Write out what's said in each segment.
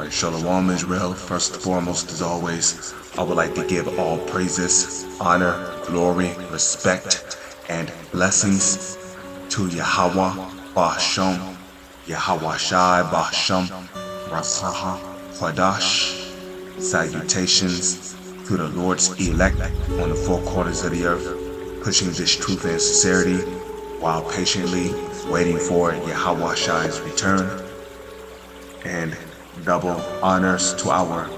Right, Shalom Israel. First and foremost, as always, I would like to give all praises, honor, glory, respect, and blessings to Yahweh, Ba'ashem, Yahweh Shai, Ba'ashem, Rasaha, Kwadash. Salutations to the Lord's elect on the four corners of the earth, pushing this truth and sincerity while patiently waiting for Yahweh Shai's return. And double honors to our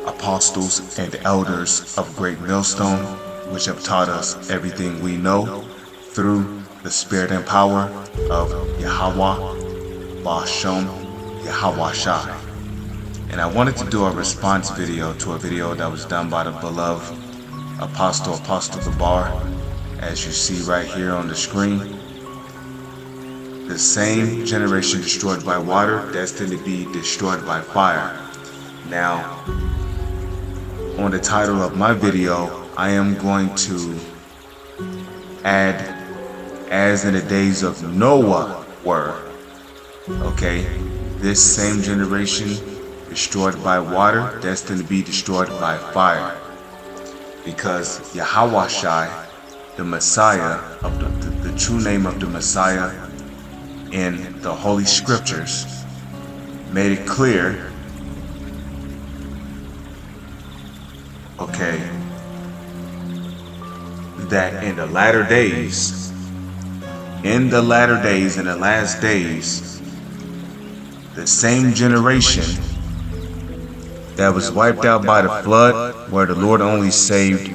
apostles and elders of Great Millstone, which have taught us everything we know through the spirit and power of Yahweh, Ba'ashem, Yahweh Shai. And I wanted to do a response video to a video that was done by the beloved Apostle Gabar, as you see right here on the screen. The same generation destroyed by water, destined to be destroyed by fire. Now, on the title of my video, I am going to add, as in the days of Noah were. Okay, this same generation destroyed by water, destined to be destroyed by fire. Because Yahweh Shai, the Messiah, of the true name of the Messiah, in the Holy Scriptures, made it clear, okay, that in the latter days, in the last days, the same generation that was wiped out by the flood, where the Lord only saved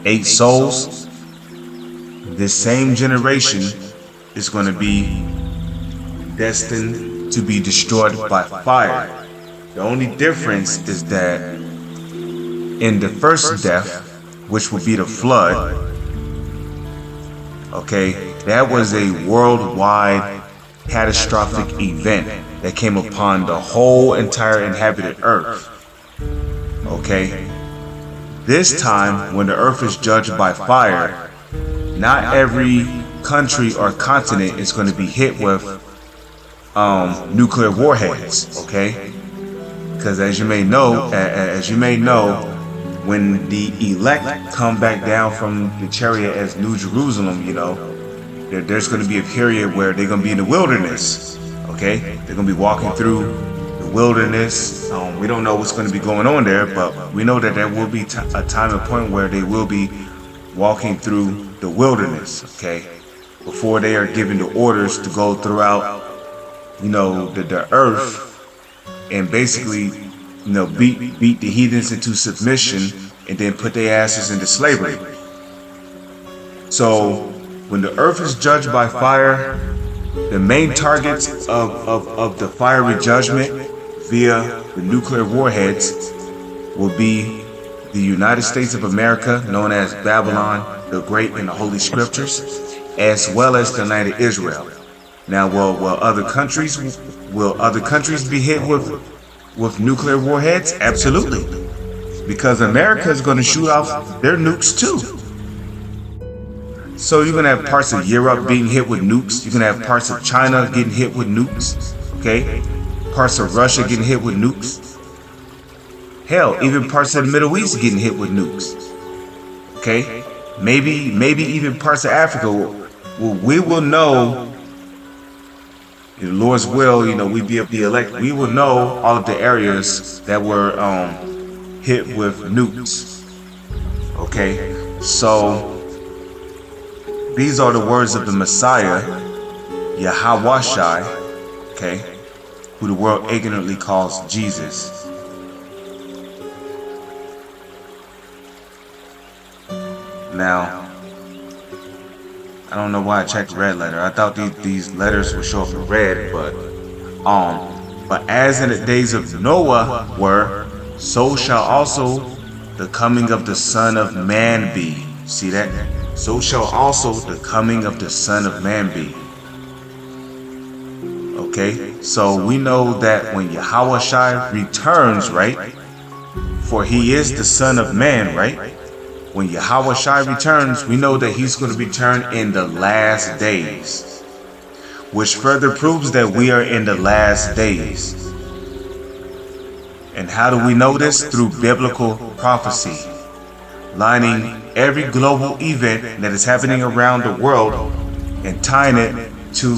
8 souls, this same generation is going to be destined to be destroyed by fire. The only difference is that in the first death, which will be the flood, okay, that was a worldwide catastrophic event that came upon the whole entire inhabited earth. Okay, this time when the earth is judged by fire, not every country or continent is going to be hit with nuclear warheads, okay? Because as you may know, when the elect come back down from the chariot as New Jerusalem, you know, there's going to be a period where they're going to be in the wilderness, okay? They're going to be walking through the wilderness. We don't know what's going to be going on there, but we know that there will be a time and point where they will be walking through the wilderness, okay? Before they are given the orders to go throughout, you know, the earth, and basically, you know, beat the heathens into submission and then put their asses into slavery. So when the earth is judged by fire, the main targets of the fiery judgment via the nuclear warheads will be the United States of America, known as Babylon the Great in the Holy Scriptures, as well as the land of Israel. Now, will other countries be hit with nuclear warheads? Absolutely, because America is going to shoot off their nukes too. So you're going to have parts of Europe being hit with nukes. You're going to have parts of China getting hit with nukes. Okay, parts of Russia getting hit with nukes. Hell, even parts of the Middle East getting hit with nukes. Okay, maybe even parts of Africa. Well, we will know. In the Lord's will, you know, we be of the elect. We will know all of the areas that were hit with nukes. Okay, so these are the words of the Messiah, Yahweh Shai, okay, who the world ignorantly calls Jesus. Now, I don't know why I checked red letter. I thought these letters would show up in red, but as in the days of Noah were, so shall also the coming of the Son of Man be. See that? So shall also the coming of the Son of Man be. Okay, so we know that when Yahweh Shai returns, right? For he is the Son of Man, right? When Yahweh Shai returns, we know that he's going to return in the last days, which further proves that we are in the last days. And how do we know this? Through biblical prophecy, lining every global event that is happening around the world and tying it to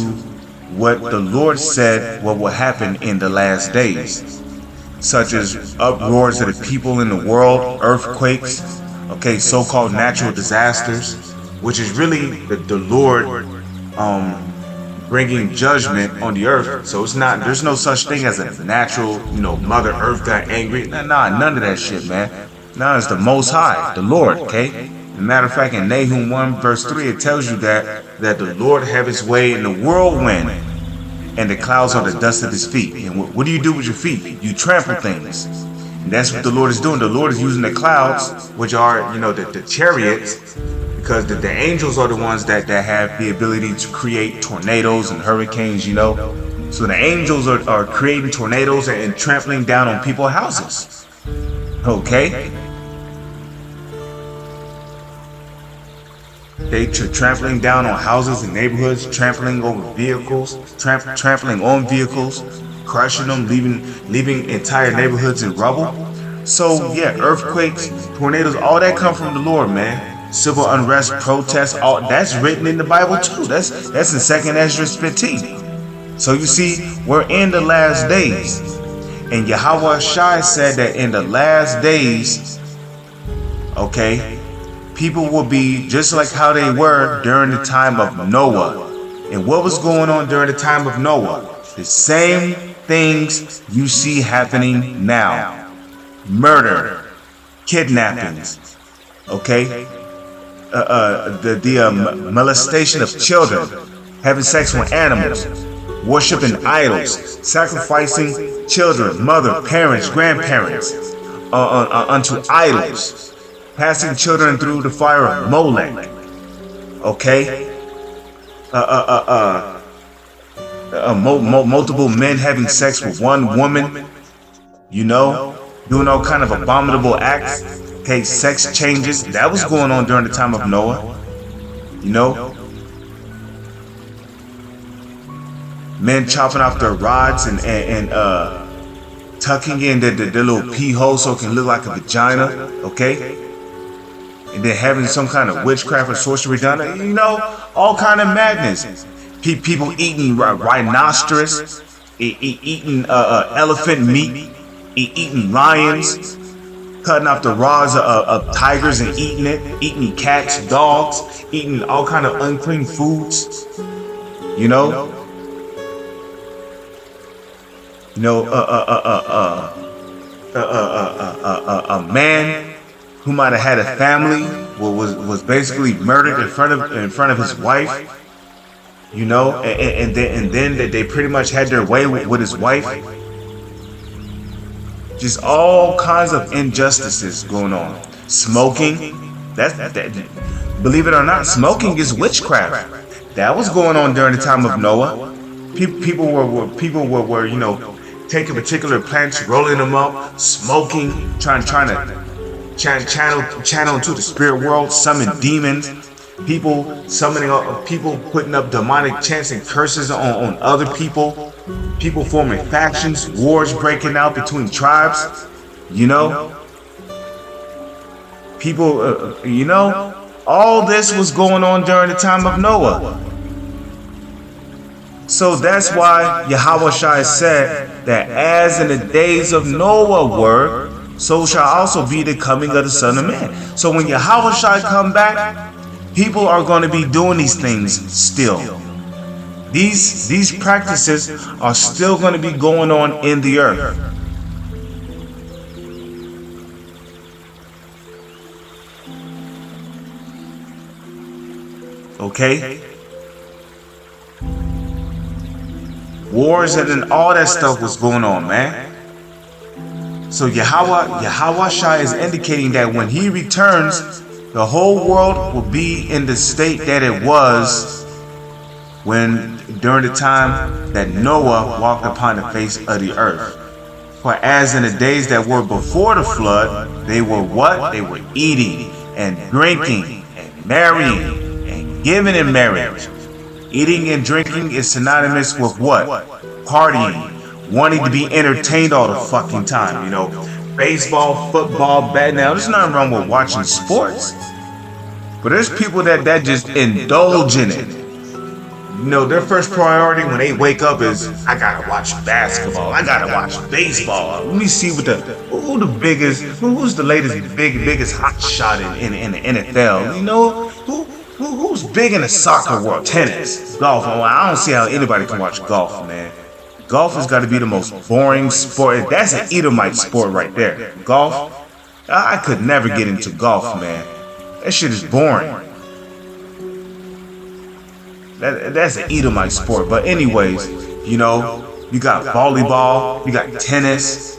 what the Lord said what will happen in the last days, such as uproars of the people in the world, earthquakes, okay, so-called natural disasters, which is really the Lord bringing judgment on the earth. So it's not, there's no such thing as a natural, Mother Earth got angry. Nah, none of that shit, man. Nah, it's the Most High, the Lord, okay? As a matter of fact, in Nahum 1 verse 3, it tells you that the Lord have his way in the whirlwind, and the clouds are the dust of his feet. And what do you do with your feet? You trample things. And that's what the Lord is doing. The Lord is using the clouds, which are, the chariots, because the angels are the ones that have the ability to create tornadoes and hurricanes, So the angels are creating tornadoes and trampling down on people's houses. Okay? They trampling down on houses and neighborhoods, trampling over vehicles, trampling on vehicles, crushing them, leaving entire neighborhoods in rubble. So yeah, earthquakes, tornadoes, all that come from the Lord, man. Civil unrest, protests, all that's written in the Bible too. That's in 2 Ezra 15. So you see, we're in the last days. And Yahweh Shai said that in the last days, okay, people will be just like how they were during the time of Noah. And what was going on during the time of Noah? The same things you see happening now. Murder, kidnappings, okay? The molestation of children, having sex with animals, worshiping idols, sacrificing children, mother, parents, grandparents unto idols, passing children through the fire of Molech, okay? Multiple men having sex with one woman, doing all kind of abominable acts, okay? Sex changes, that was going on during the time of Noah, men chopping off their rods and tucking in their little pee hole so it can look like a vagina, okay? And then having some kind of witchcraft or sorcery done, all kind of madness. People eating rhinoceros, eating elephant meat, eating lions, cutting off the rods of tigers and eating cats, dogs, eating all kind of unclean foods, a man who might have had a family was basically murdered in front of his wife, and then they pretty much had their way with his wife. Just all kinds of injustices going on. Smoking, that believe it or not, smoking is witchcraft. That was going on during the time of Noah. People were taking particular plants, rolling them up, smoking, trying to channel into the spirit world, summon demons. People putting up demonic chants and curses on other people. People forming factions, wars breaking out between tribes. People, all this was going on during the time of Noah. So that's why Yahweh Shai said that as in the days of Noah were, so shall also be the coming of the Son of Man. So when Yahweh Shai come back, people are going to be doing these things still. These practices are still going to be going on in the earth. Okay? Wars and then all that stuff was going on, man. So Yahweh Shai is indicating that when he returns, the whole world will be in the state that it was during the time that Noah walked upon the face of the earth. For as in the days that were before the flood, they were what? They were eating and drinking and marrying and giving in marriage. Eating and drinking is synonymous with what? Partying, wanting to be entertained all the fucking time, you know. Baseball, football, now there's nothing wrong with watching sports. But there's people that just indulge in it. You know, their first priority when they wake up is, I gotta watch basketball, I gotta watch baseball. Let me see who's the latest biggest hot shot in the NFL. You know, who's big in the soccer world? Tennis, golf. I don't see how anybody can watch golf, man. Golf has got to be the most boring sport. That's an Edomite sport right there. Golf, I could never get into golf, man. That shit is boring. That's an Edomite sport. But anyways, you know, you got volleyball, you got tennis,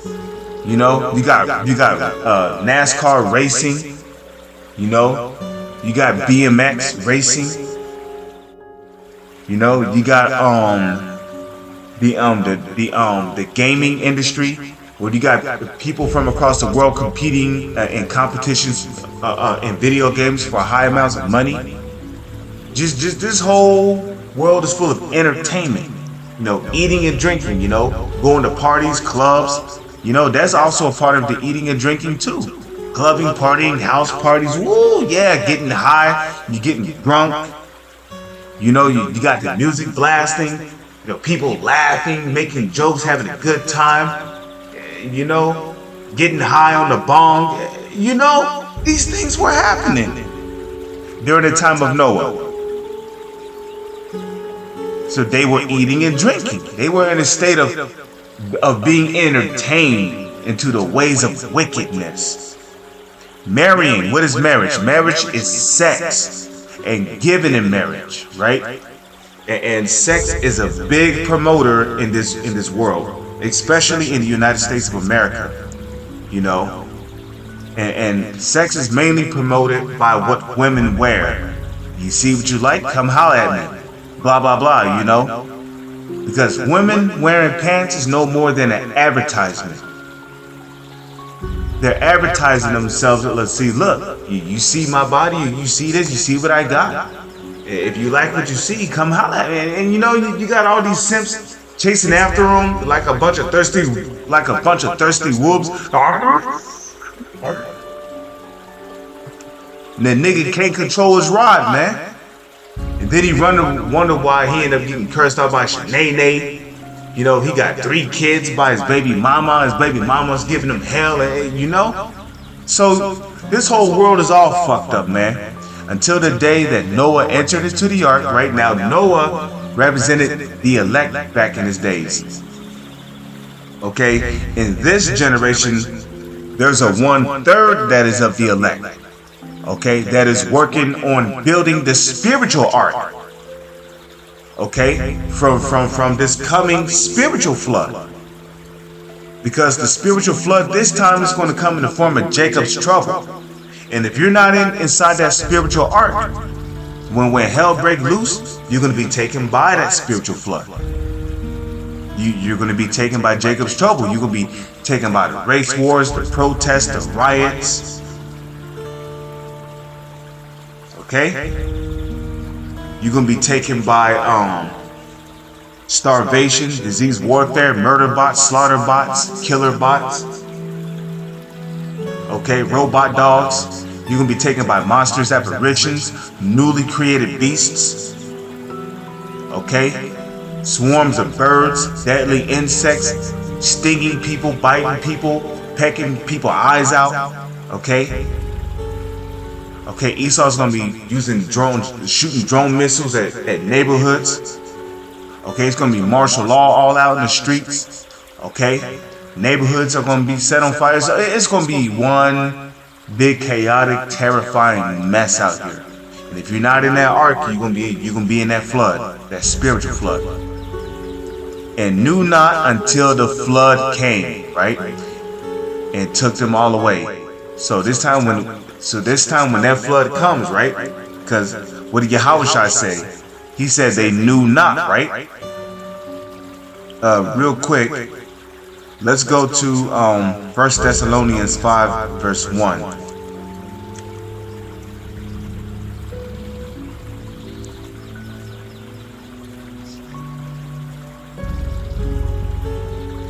you know, you got NASCAR racing, you know, you got BMX racing, you know, you got the gaming industry, where you got people from across the world competing in competitions in video games for high amounts of money. Just this whole world is full of entertainment. You know, eating and drinking. You know, going to parties, clubs. You know, that's also a part of the eating and drinking too. Clubbing, partying, house parties. Woo, yeah, getting high. You getting drunk. You know, you got the music blasting. You know, people laughing, making jokes, having a good time. You know, getting high on the bong. You know, these things were happening during the time of Noah. So they were eating and drinking. They were in a state of being entertained into the ways of wickedness. Marrying, what is marriage? Marriage is sex and giving in marriage, right? And sex is a big promoter in this world, especially in the United States of America. You know, and sex is mainly promoted by what women wear. You see what you like? Come holler at me. Blah blah blah. You know, because women wearing pants is no more than an advertisement. They're advertising themselves. Let's see. Look, you see my body. You see this. You see what I got. If you like what you see, come holler at me. And you know, you got all these simps chasing after them like a bunch of thirsty wolves. And the nigga can't control his rod, man. And then he wonder why he ended up getting cursed out by Shanae. You know, he got 3 kids by his baby mama. His baby mama's giving him hell, you know? So this whole world is all fucked up, man. Until the day that Noah entered into the ark. Right now, Noah represented the elect back in his days. Okay? In this generation, there's a 1/3 that is of the elect. Okay? That is working on building the spiritual ark. Okay? From this coming spiritual flood. Because the spiritual flood this time is going to come in the form of Jacob's trouble. And if you're not inside that spiritual ark, when hell break loose, you're going to be taken by that spiritual flood. You're going to be taken by Jacob's trouble. You're going to be taken by the race wars, the protests, the riots. Okay? You're going to be taken by starvation, disease warfare, murder bots, slaughter bots, killer bots. Okay, robot dogs. You're going to be taken by monsters, apparitions, newly created beasts. Okay? Swarms of birds, deadly insects, stinging people, biting people, pecking people's eyes out. Okay? Okay, Esau's going to be using shooting drone missiles at neighborhoods. Okay, it's going to be martial law all out in the streets. Okay? Neighborhoods are going to be set on fire. So it's going to be one big, chaotic, terrifying mess out here. And if you're not in that ark, you're going to be in that flood, that spiritual flood. And knew not until the flood came, right? And took them all away. So this time when that flood comes, right? Because what did Yahushua say? He said they knew not, right? Real quick. Let's go to 1 Thessalonians 5, verse 1.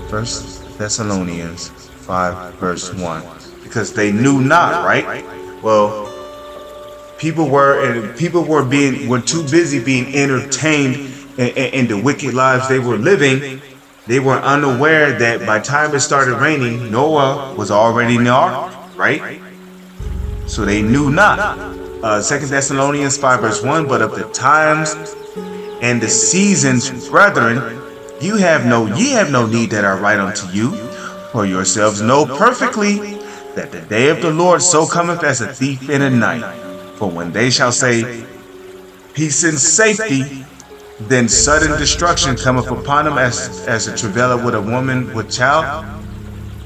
First Thessalonians 5 verse 1. Because they knew not, right? Well, people were too busy being entertained in the wicked lives they were living. They were unaware that by the time it started raining, Noah was already in the ark, right? So they knew not. 2 Thessalonians 5 verse 1, but of the times and the seasons, brethren, ye have no need that I write unto you, for yourselves know perfectly that the day of the Lord so cometh as a thief in the night. For when they shall say, peace and safety, then sudden destruction cometh upon them as a travail with a woman with child.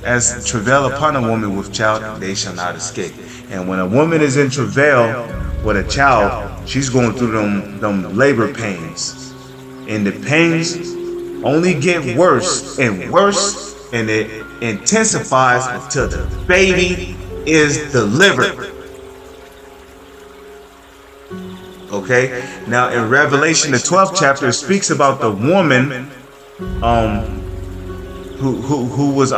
As travail upon a woman with child, they shall not escape. And when a woman is in travail with a child, she's going through them labor pains. And the pains only get worse and worse, and it intensifies until the baby is delivered. Okay, now in Revelation, the 12th chapter, it speaks about the woman who was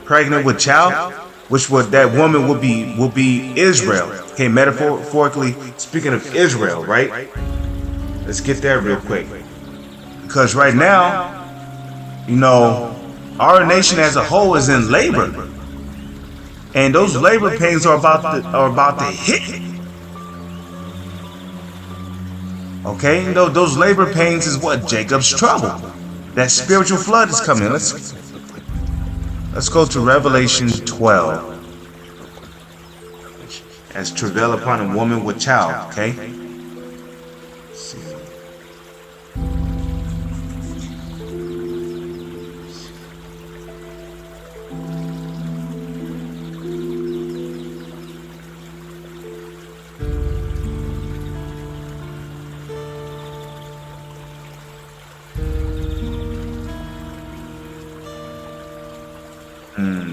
pregnant with child, which was that woman will be Israel. Okay, metaphorically speaking of Israel, right? Let's get there real quick, because right now, you know, our nation as a whole is in labor, and those labor pains are about to hit. Okay, those labor pains is what? Jacob's trouble. That spiritual flood is coming. Let's go to Revelation 12. As travail upon a woman with child, okay? Let's see.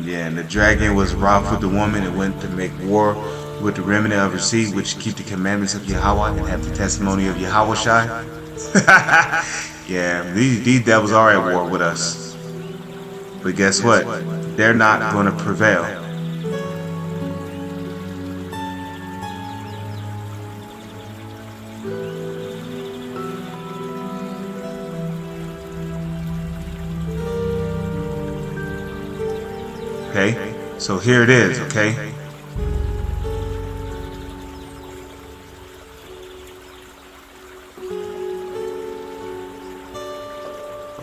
Yeah, and the dragon was wroth with the woman and went to make war with the remnant of her seed, which keep the commandments of Yahweh and have the testimony of Yahweh Shai. Yeah, these devils are at war with us. But guess what? They're not going to prevail. Okay, so here it is, okay?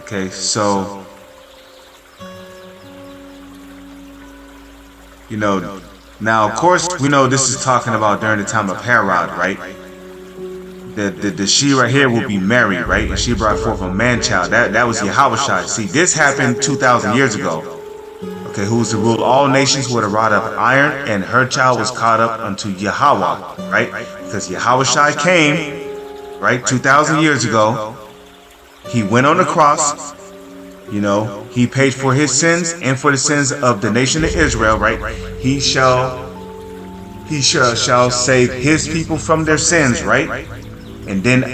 Okay, so, you know, now of course we know this is talking about during the time of Herod, right? The she right here will be Mary, right? And she brought forth a man child. That was Yahushua. See, this happened 2,000 years ago. Okay, who was to rule all nations with a rod of iron, and her child was caught up unto Yahweh, right? Because Yahushua came, right, 2,000 years ago. He went on the cross, you know, he paid for his sins and for the sins of the nation of Israel, right? He shall save his people from their sins, right? And then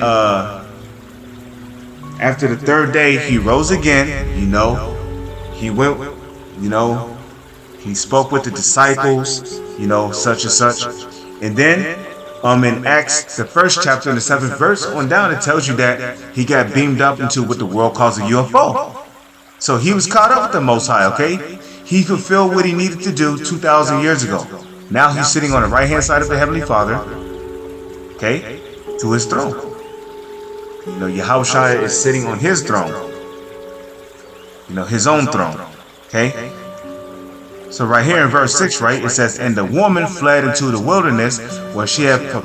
after the third day he rose again, you know, he went, you know, he spoke with the disciples, you know, such and such. And then in Acts, the 1st chapter and the 7th verse on down, it tells you that he got beamed up into what the world calls a UFO. So he was caught up with the Most High, okay? He fulfilled what he needed to do 2,000 years ago. Now he's sitting on the right-hand side of the Heavenly Father, okay, to his throne. You know, Yahushua is sitting on his throne, you know, his own throne, okay? So right here in verse 6, right, it says, and the woman fled into the wilderness where she had a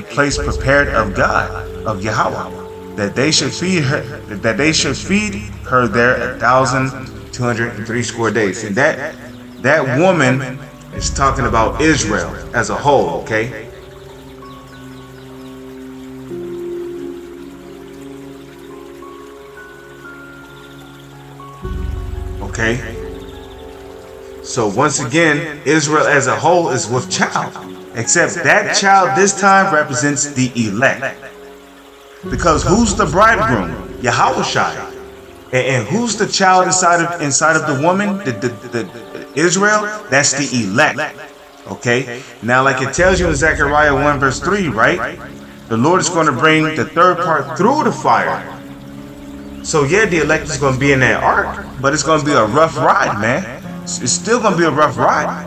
place prepared of God, of Yahweh, that they should feed her there 1,203 score days. And that woman is talking about Israel as a whole, okay? Okay, so once again, Israel as a whole is with child, except that child this time represents the elect. Because who's the bridegroom? Yahushua. And who's the child inside of the woman? The Israel? That's the elect. Okay? Now, like it tells you in Zechariah 1 verse 3, right? The Lord is going to bring the third part through the fire. So yeah, the elect is going to be in that ark, but it's going to be a rough ride, man. It's still going to be a rough ride.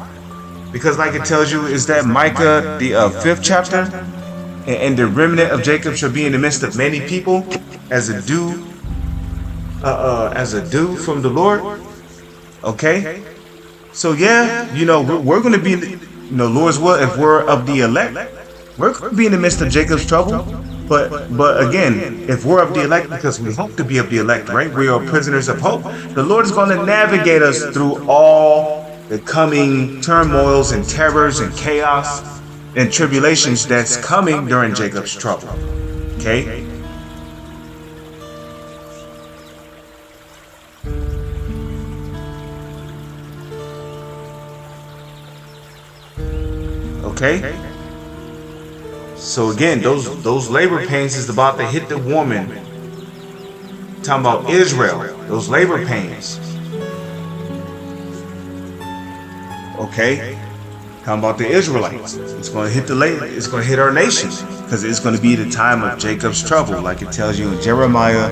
Because like it tells you, is that Micah, the 5th chapter? And the remnant of Jacob shall be in the midst of many people as a dew from the Lord. Okay? So yeah, you know, we're going to be, you know, Lord's will, if we're of the elect, we're going to be in the midst of Jacob's trouble. But again, if we're of the elect, because we hope to be of the elect, right? We are prisoners of hope. The Lord is going to navigate us through all the coming turmoils and terrors and chaos and tribulations that's coming during Jacob's trouble. Okay? Okay? So again, those labor pains is about to hit the woman. Talking about Israel, those labor pains. Okay? Talking about the Israelites. It's going to hit it's going to hit our nation, because it's going to be the time of Jacob's trouble, like it tells you in Jeremiah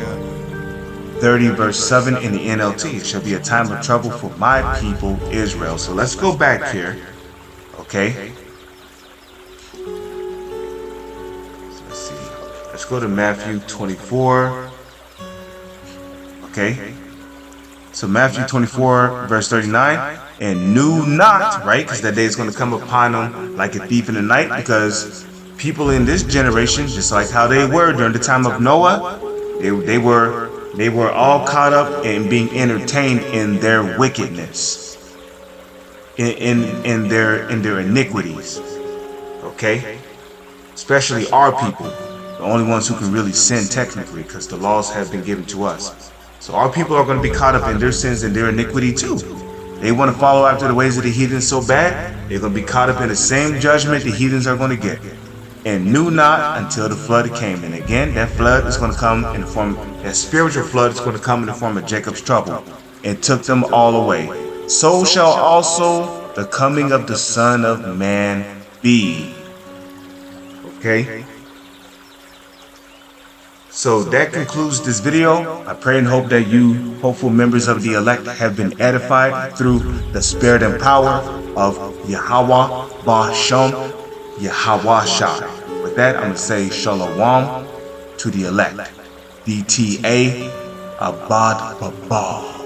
30 verse 7 in the NLT. It shall be a time of trouble for my people Israel. So let's go back here. Okay? Let's go to Matthew 24. Okay. So Matthew 24 verse 39. And knew not, right? Because that day is going to come upon them like a thief in the night. Because people in this generation, just like how they were during the time of Noah, they were all caught up in being entertained in their wickedness, in their iniquities. Okay. Especially our people. The only ones who can really sin technically, because the laws have been given to us. So our people are going to be caught up in their sins and their iniquity too. They want to follow after the ways of the heathens so bad, they're going to be caught up in the same judgment the heathens are going to get. And knew not until the flood came. And again, that flood is going to come in the form, that spiritual flood is going to come in the form of Jacob's trouble, and took them all away. So shall also the coming of the Son of Man be. Okay? So that concludes this video. I pray and hope that you, hopeful members of the elect, have been edified through the spirit and power of Yahweh Ba'Shem Yahawashai. With that, I'm going to say Shalom to the elect. DTA Abad Baba.